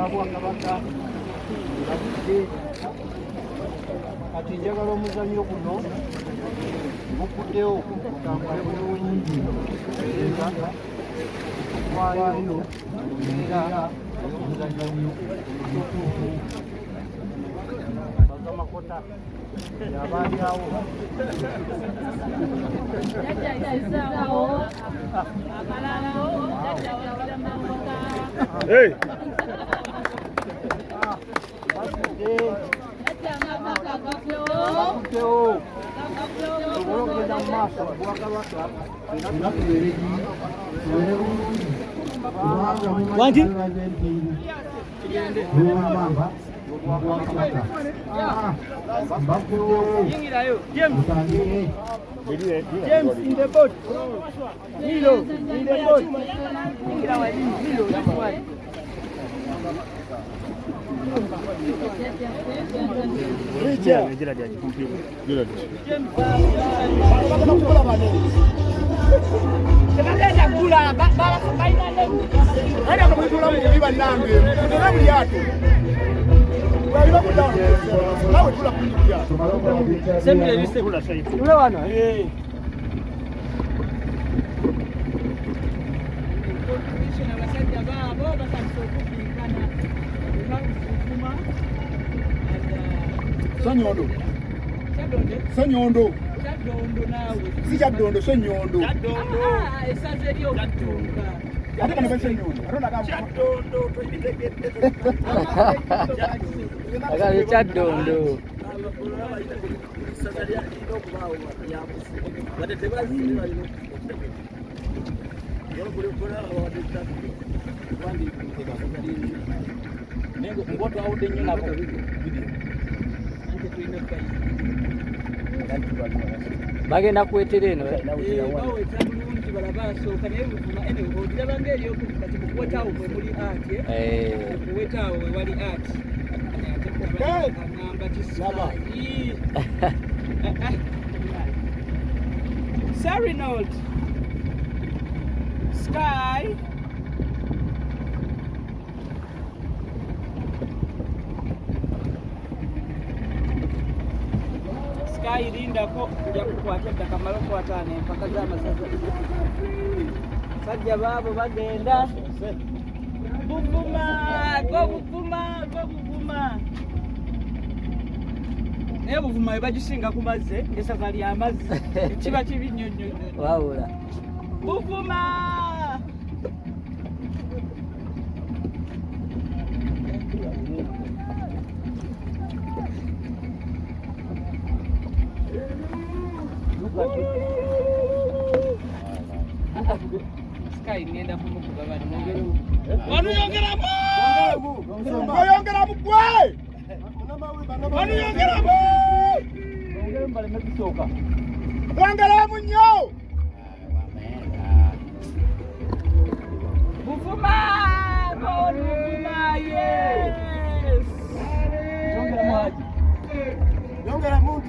Kabaka kati njagala omuzannyo guno gukuddewo gutambule bulungi era waayo era omuzannyo omutuufu bagamakota yabaali awo James in the boat. Milo in the boat. Milo, that's why. Sonyondo. Si Chaddondo, Sonyondo. Chaddondo. Bagenda kuwetera eno Sorry, Nold. Sky. Irinda ko kuja kukwata takamalo kwatane mpaka zama sasa. Sajja babo bagenda. Buvuma, go buvuma. Naye buvuma bagisinga ku mazze, esafari y'amazzi. Kiba kibi nnyo. Wawula. Buvuma. Sky nienda kumukuba bali mwongero. Wanu yongeramu! Yongeramu gwe! Wanu yongeramu! Mwongero mbale mekisoka. Yongeramu nnyo! Buvuma! Buvuma! Yes! Yongeramu haji. Yongeramu.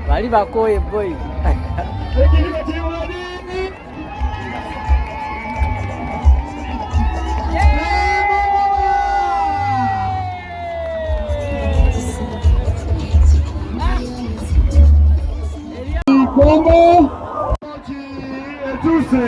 Bali bakoye boys. Lombo Butiisa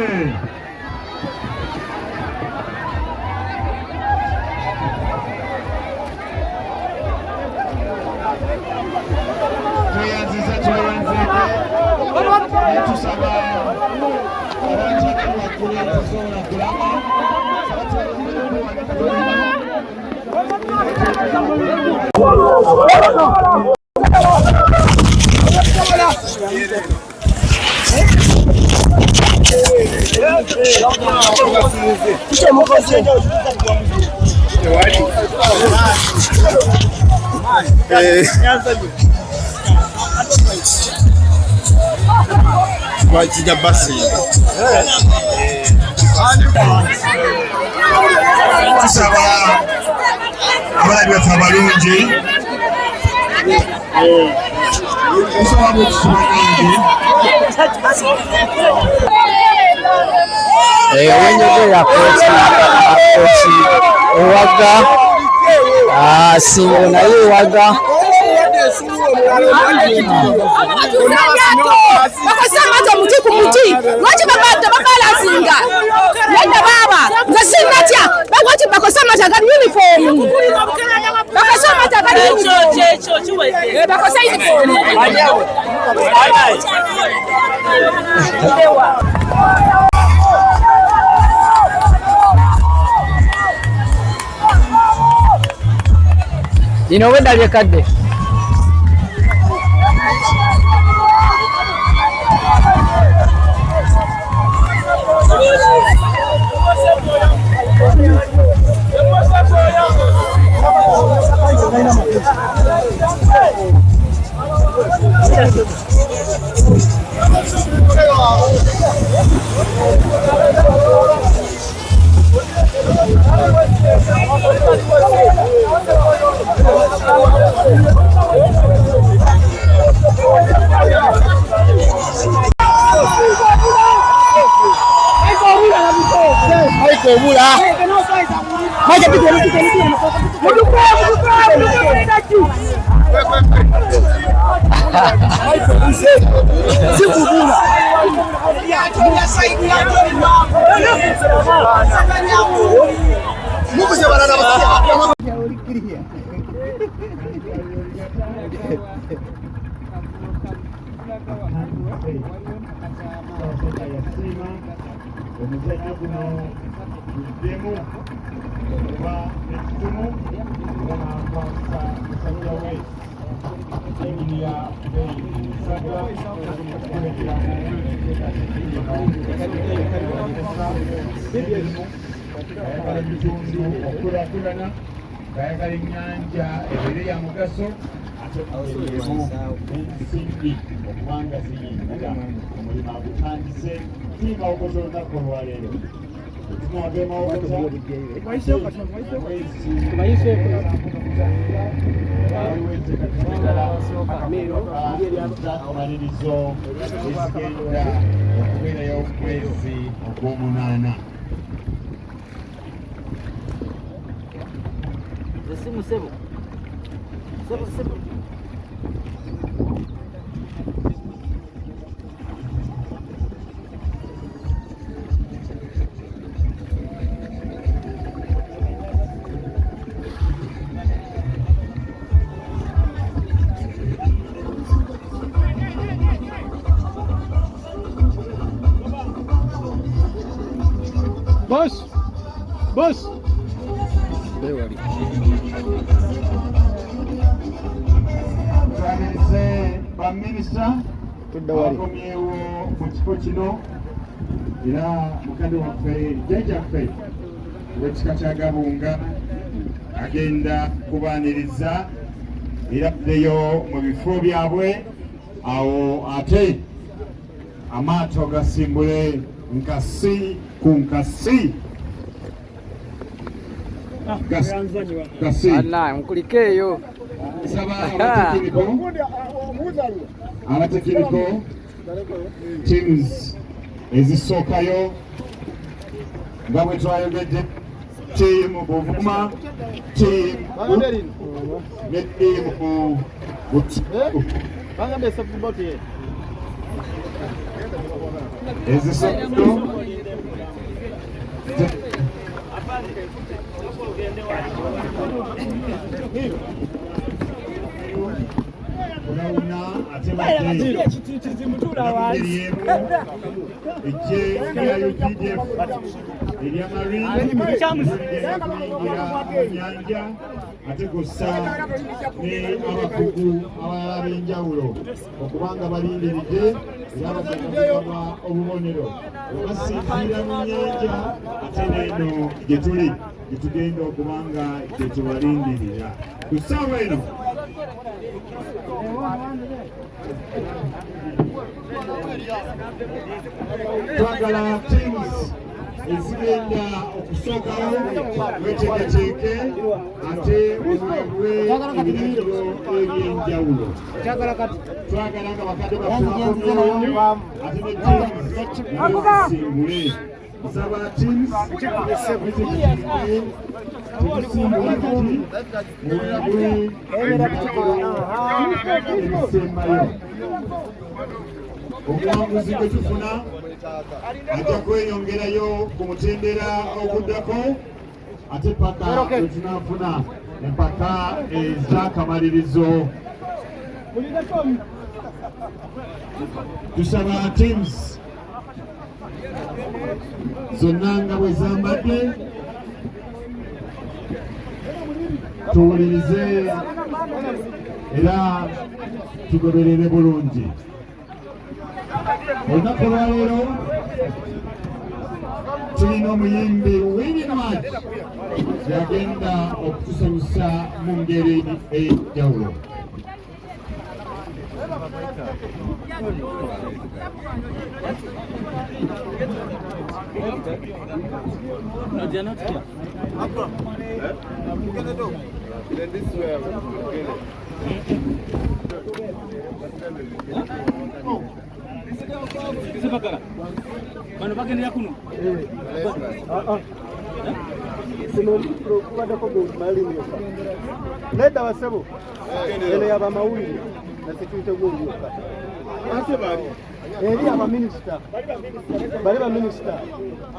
Wajija basi. tusaba abalabi baffe abalungi tusaba bwekisuma nyingi wenjogera Kooki ewaga Singo naye ewaga bakoze amaato muti ku muti lwaki babalazinga nedda baaba nga sinatya lwaki bakoze amaato agali uniform bakoze amaato agali bakoze uniform lino bwedalye kadde okulakulana bayagala ennyanja ebeere ya mugaso ate ensimbi okubanga ziyingira omulimu agutandise tuyima okoza olunaku olwaleero amalirizo ezigenda okubeerayo omwezi ogw'omunaana Sebo. Boss. Twanirize baminisita abakomyewo mu kifo kino era mukadde waffe jjajjaffe w'ekika kya Gabunga agenda kubaaniriza era addeyo mu bifo byabwe awo ate amaato gasimbule nkasi ku nkasi nkuliko eyo saba abatekiniko teams ezisookayo nga bwe twayogedde tiimu Buvuma tiimu ne tiimu ezisookayo olawuna ate ejje erya UPDF erya Marine kuyingira Munyanja ate kussa ne abakugu abalala ab'enjawulo okubanga balindiridde era basaba obubonero basinziira mu nnyanja ate n'eno gye tuli gye tugenda okubanga gye tubalindirira ku ssaawa eno twagala teams ezigenda okusookawo weteekateeke ate weweebwe ebiragiro ebyenjawulo. Twagala nga bakadde bakomyewo ate ne tuzisimbule. Nsaba teams tuzisimbula kati muweebwe ebiragiro ebisembayo. Omuwanguzi gwe tufuna ajja kweyongerayo ku mutendera oguddako ate paka gwe tunaafuna empaka ez'akamalirizo. Tusaba teams zonna nga bwe zambadde tuwulirize era tugoberere bulungi. Olunaku lwaleero tulina omuyimbi Winimad yagenda okutusanyusa mu ngeri ey'enjawulo. Bano bagendera kuno. Nedda basebo eno yaba mawulire na security gw'obuyoka ate bali eri abaminisita bali baminisita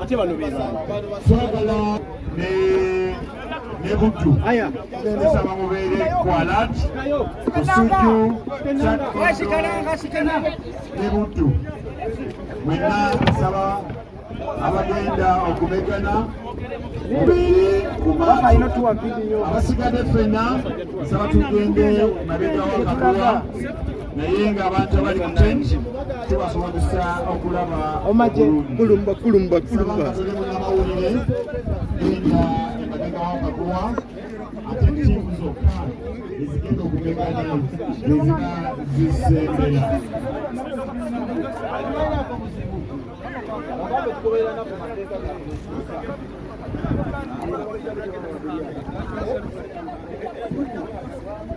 ate bano beza Twagala ne Buddu tusaba mubeere ku alert Busujju ne Buddu mwenna nsaba abagenda okubegana mubiri kumaaso abasigadde ffenna nsaba tugende mabega wakakuwa naye ng'abantu abali mu tent tubasobozesa okulaba kulumba tuli munnamawulire genda emabega wakakuwa ate ttiimu zokka ezigenda okubegana ezina zisembera.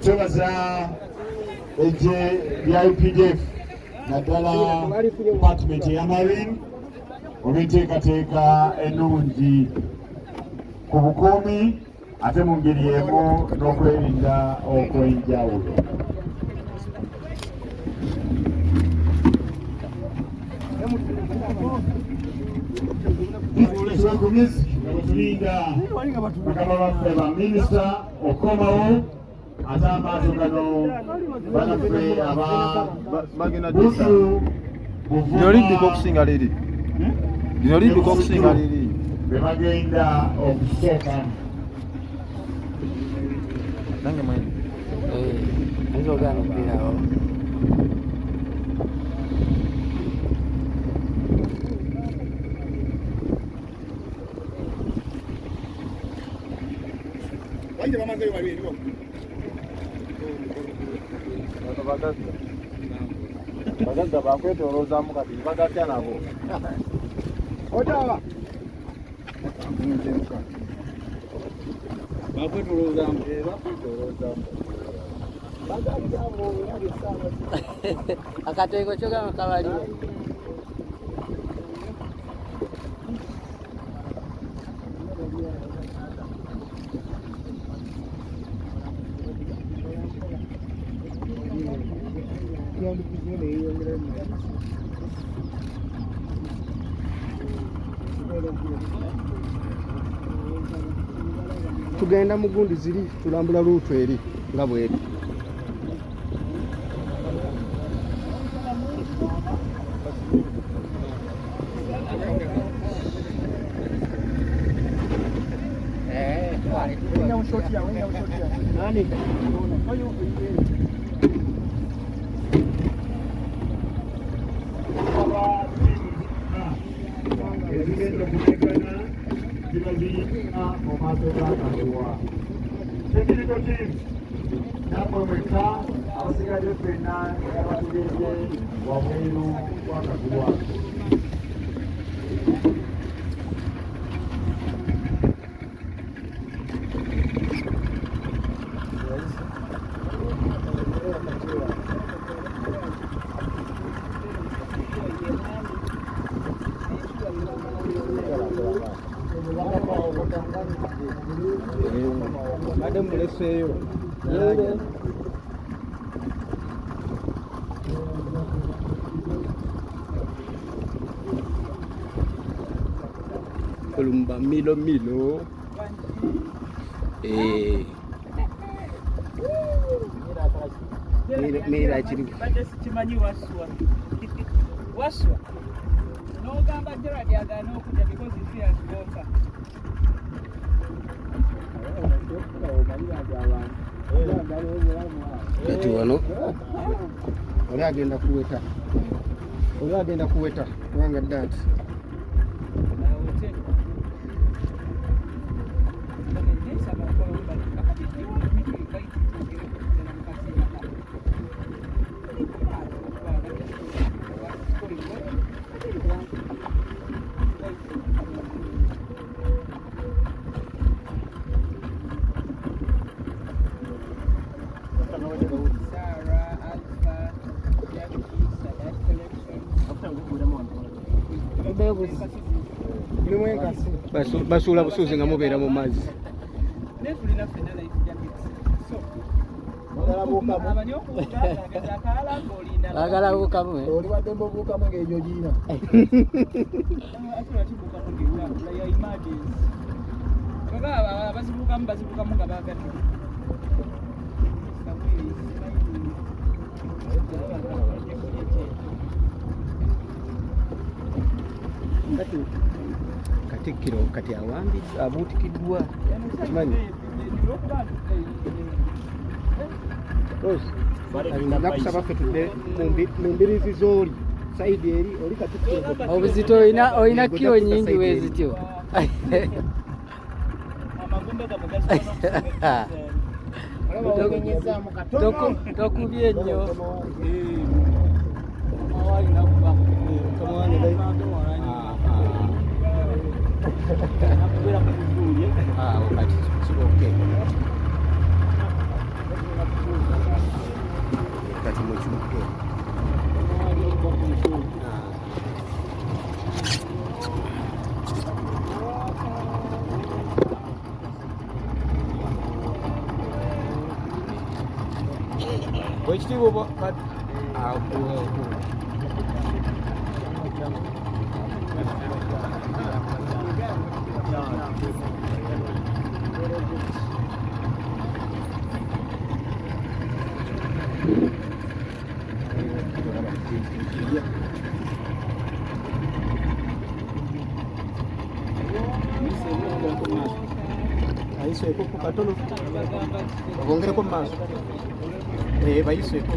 Twebaza eggye lya UPDF naddala department eya Marine olw'enteekateeka ennungi ku bukuumi ate mu ngeri emu n'okwerinda okw'enjawulo. Tulinda bakaba baffe ba minisita okukomawo ate amaato gano banaffe aba Buddu Buvuma be bagenda okusookamu. bagagga bakwetoloozamu kati bagatya nabo otaba bakwetoloozamu Akateeko kyogamba kabaliwo. tugenda mu gundi ziri tulambula luutu eri nga bweri. ate muleseeyo olumba milo mira kiri badde sikimanyi waswa n'ogamba Gerald agaana okujja because he fears water. Kati wano oli agenda kuweta kubanga ddaati basuula busuuzi nga mubeera mu mazzi agala bukamu oli wadde mbobuukamu ng'egyo giina bazibukamu nga bagadde Katikkiro kati abuutikiddwa kimanyi alina kusaba ffe tudde mu mbirizi z'oli sayidi eri oli Katikkiro obuzito olina kilo nyingi wezityo tokubye nnyo kati mukibuke ekitiibwa ayiseeko ku katono obongereko mu maaso bayiseeko